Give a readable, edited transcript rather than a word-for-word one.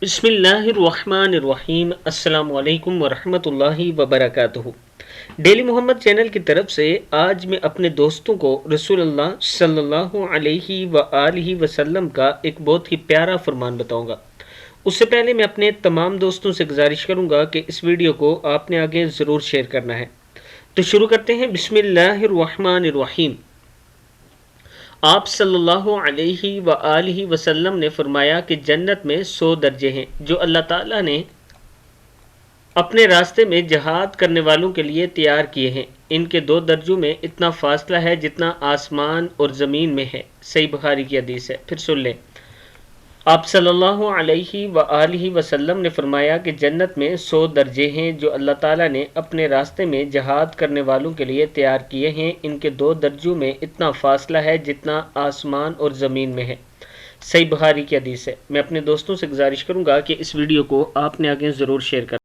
بسم اللہ الرحمن الرحیم۔ السلام علیکم ورحمۃ اللہ وبرکاتہ۔ ڈیلی محمد چینل کی طرف سے آج میں اپنے دوستوں کو رسول اللہ صلی اللہ علیہ وآلہ وسلم کا ایک بہت ہی پیارا فرمان بتاؤں گا۔ اس سے پہلے میں اپنے تمام دوستوں سے گزارش کروں گا کہ اس ویڈیو کو آپ نے آگے ضرور شیئر کرنا ہے۔ تو شروع کرتے ہیں۔ بسم اللہ الرحمن الرحیم۔ آپ صلی اللہ علیہ وآلہ وسلم نے فرمایا کہ جنت میں 100 درجے ہیں جو اللہ تعالیٰ نے اپنے راستے میں جہاد کرنے والوں کے لیے تیار کیے ہیں۔ ان کے 2 درجوں میں اتنا فاصلہ ہے جتنا آسمان اور زمین میں ہے۔ صحیح بخاری کی حدیث ہے۔ پھر سن لیں۔ آپ صلی اللہ علیہ وآلہ وسلم نے فرمایا کہ جنت میں 100 درجے ہیں جو اللہ تعالیٰ نے اپنے راستے میں جہاد کرنے والوں کے لیے تیار کیے ہیں۔ ان کے 2 درجوں میں اتنا فاصلہ ہے جتنا آسمان اور زمین میں ہے۔ صحیح بخاری کی حدیث ہے۔ میں اپنے دوستوں سے گزارش کروں گا کہ اس ویڈیو کو آپ نے آگے ضرور شیئر کریں۔